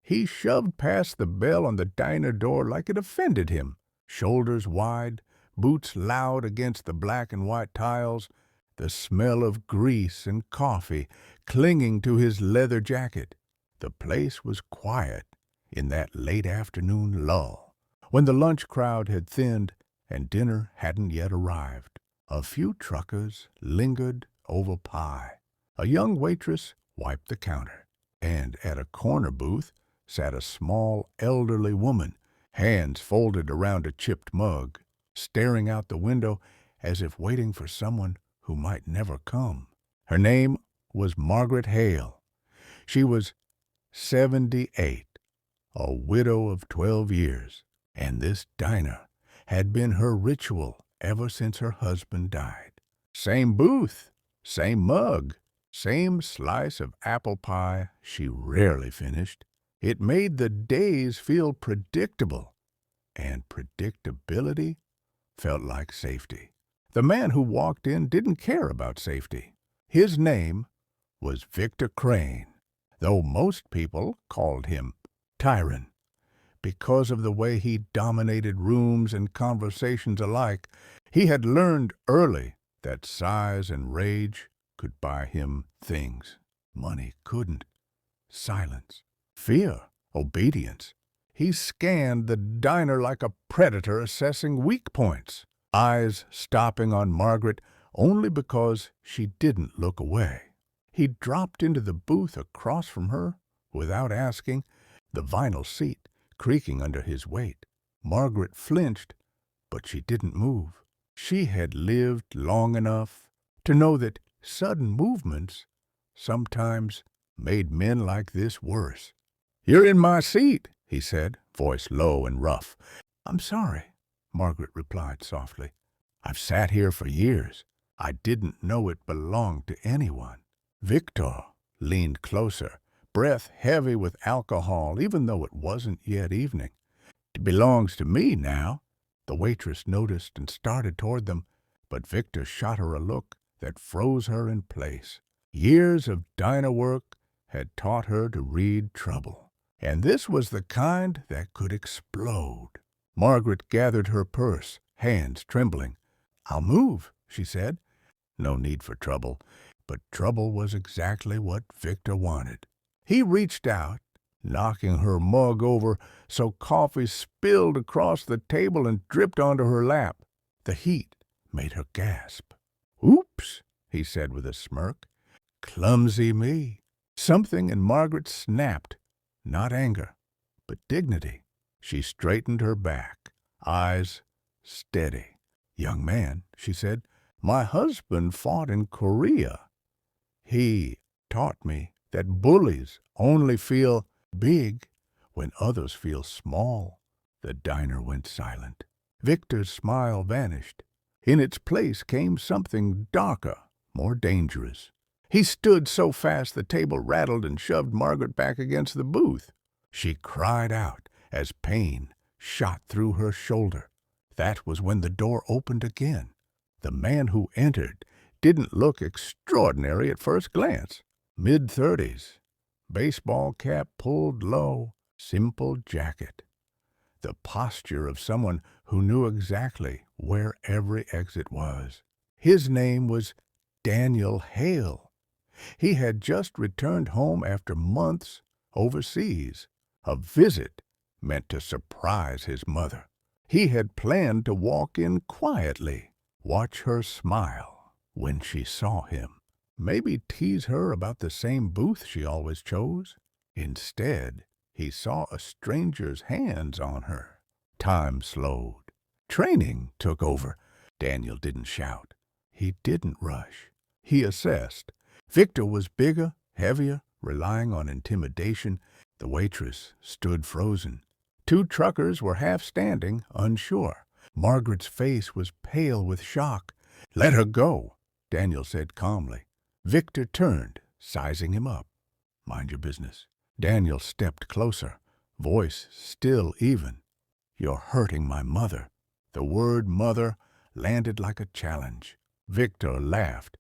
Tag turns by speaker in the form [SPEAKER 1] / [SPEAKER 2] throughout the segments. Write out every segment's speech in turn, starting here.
[SPEAKER 1] He shoved past the bell on the diner door like it offended him, shoulders wide, boots loud against the black and white tiles, the smell of grease and coffee clinging to his leather jacket. The place was quiet in that late afternoon lull, when the lunch crowd had thinned and dinner hadn't yet arrived. A few truckers lingered over pie. A young waitress wiped the counter, and at a corner booth sat a small, elderly woman, hands folded around a chipped mug, staring out the window as if waiting for someone who might never come. Her name was Margaret Hale. She was 78, a widow of 12 years, and this diner had been her ritual ever since her husband died. Same booth, same mug, same slice of apple pie she rarely finished. It made the days feel predictable, and predictability felt like safety. The man who walked in didn't care about safety. His name was Victor Crane, though most people called him Tyron. Because of the way he dominated rooms and conversations alike, he had learned early that size and rage could buy him things money couldn't: silence, fear, obedience. He scanned the diner like a predator assessing weak points, eyes stopping on Margaret only because she didn't look away. He dropped into the booth across from her without asking, the vinyl seat creaking under his weight. Margaret flinched, but she didn't move. She had lived long enough to know that sudden movements sometimes made men like this worse. "You're in my seat," he said, voice low and rough. "I'm sorry," Margaret replied softly. "I've sat here for years. I didn't know it belonged to anyone." Victor leaned closer, breath heavy with alcohol, even though it wasn't yet evening. "It belongs to me now." The waitress noticed and started toward them, but Victor shot her a look that froze her in place. Years of diner work had taught her to read trouble, and this was the kind that could explode. Margaret gathered her purse, hands trembling. "I'll move," she said. No need for trouble, but trouble was exactly what Victor wanted. He reached out, knocking her mug over so coffee spilled across the table and dripped onto her lap. The heat made her gasp. "Oops," he said with a smirk. "Clumsy me." Something in Margaret snapped, not anger, but dignity. She straightened her back, eyes steady. "Young man," she said, "my husband fought in Korea. He taught me that bullies only feel big when others feel small." The diner went silent. Victor's smile vanished. In its place came something darker, more dangerous. He stood so fast the table rattled and shoved Margaret back against the booth. She cried out as pain shot through her shoulder. That was when the door opened again. The man who entered didn't look extraordinary at first glance. Mid-30s, baseball cap pulled low, simple jacket. The posture of someone who knew exactly where every exit was. His name was Daniel Hale. He had just returned home after months overseas. A visit meant to surprise his mother. He had planned to walk in quietly, watch her smile when she saw him, maybe tease her about the same booth she always chose. Instead, he saw a stranger's hands on her. Time slowed. Training took over. Daniel didn't shout. He didn't rush. He assessed. Victor was bigger, heavier, relying on intimidation. The waitress stood frozen. Two truckers were half standing, unsure. Margaret's face was pale with shock. "Let her go," Daniel said calmly. Victor turned, sizing him up. "Mind your business." Daniel stepped closer, voice still even. "You're hurting my mother." The word mother landed like a challenge. Victor laughed.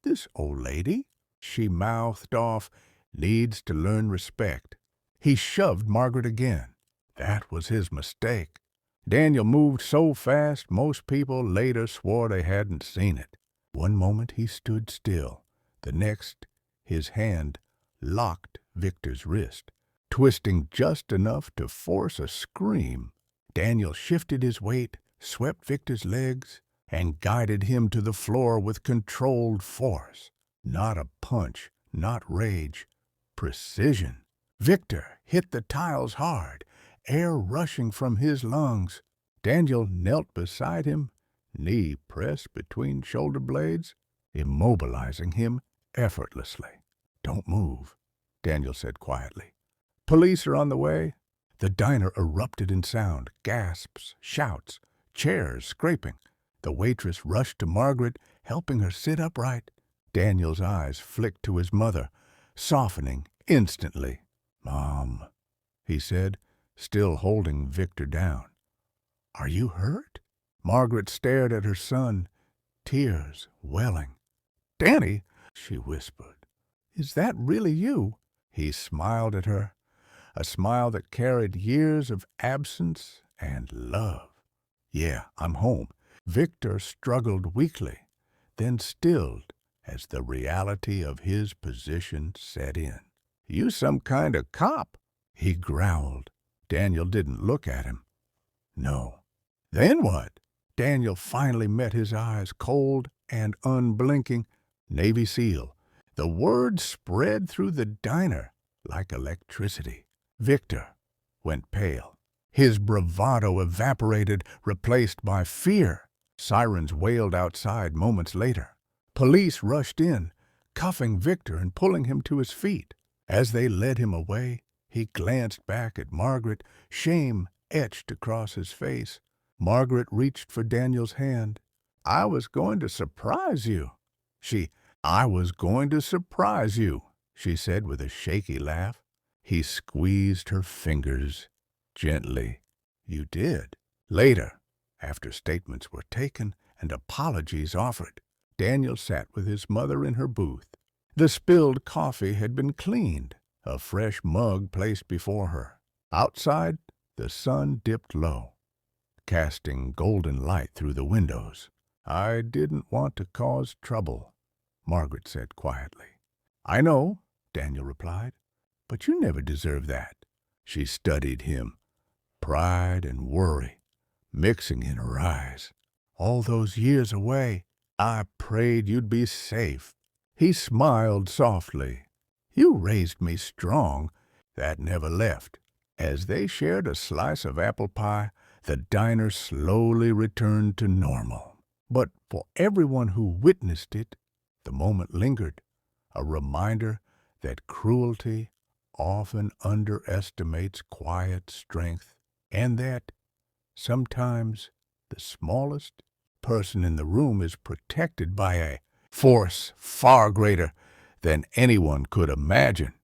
[SPEAKER 1] "This old lady," she mouthed off, "needs to learn respect." He shoved Margaret again. That was his mistake. Daniel moved so fast most people later swore they hadn't seen it. One moment he stood still. The next, his hand locked Victor's wrist, twisting just enough to force a scream. Daniel shifted his weight, swept Victor's legs, and guided him to the floor with controlled force. Not a punch, not rage, precision. Victor hit the tiles hard, air rushing from his lungs. Daniel knelt beside him, knee pressed between shoulder blades, immobilizing him effortlessly. "Don't move," Daniel said quietly. "Police are on the way." The diner erupted in sound, gasps, shouts, chairs scraping. The waitress rushed to Margaret, helping her sit upright. Daniel's eyes flicked to his mother, softening instantly. "Mom," he said, still holding Victor down. "Are you hurt?" Margaret stared at her son, tears welling. "Danny," she whispered, "is that really you?" He smiled at her, a smile that carried years of absence and love. "Yeah, I'm home." Victor struggled weakly, then stilled as the reality of his position set in. "You some kind of cop," he growled. Daniel didn't look at him. "No." "Then what?" Daniel finally met his eyes, cold and unblinking. "Navy SEAL." The word spread through the diner like electricity. Victor went pale. His bravado evaporated, replaced by fear. Sirens wailed outside moments later. Police rushed in, cuffing Victor and pulling him to his feet. As they led him away, he glanced back at Margaret, shame etched across his face. Margaret reached for Daniel's hand. "I was going to surprise you." "I was going to surprise you," she said with a shaky laugh. He squeezed her fingers gently. "You did." Later, after statements were taken and apologies offered, Daniel sat with his mother in her booth. The spilled coffee had been cleaned, a fresh mug placed before her. Outside, the sun dipped low, casting golden light through the windows. "I didn't want to cause trouble," Margaret said quietly. "I know," Daniel replied, "but you never deserved that." She studied him, pride and worry mixing in her eyes. "All those years away, I prayed you'd be safe." He smiled softly. "You raised me strong." That never left. As they shared a slice of apple pie, the diner slowly returned to normal. But for everyone who witnessed it, the moment lingered, a reminder that cruelty often underestimates quiet strength, and that sometimes the smallest person in the room is protected by a force far greater than anyone could imagine.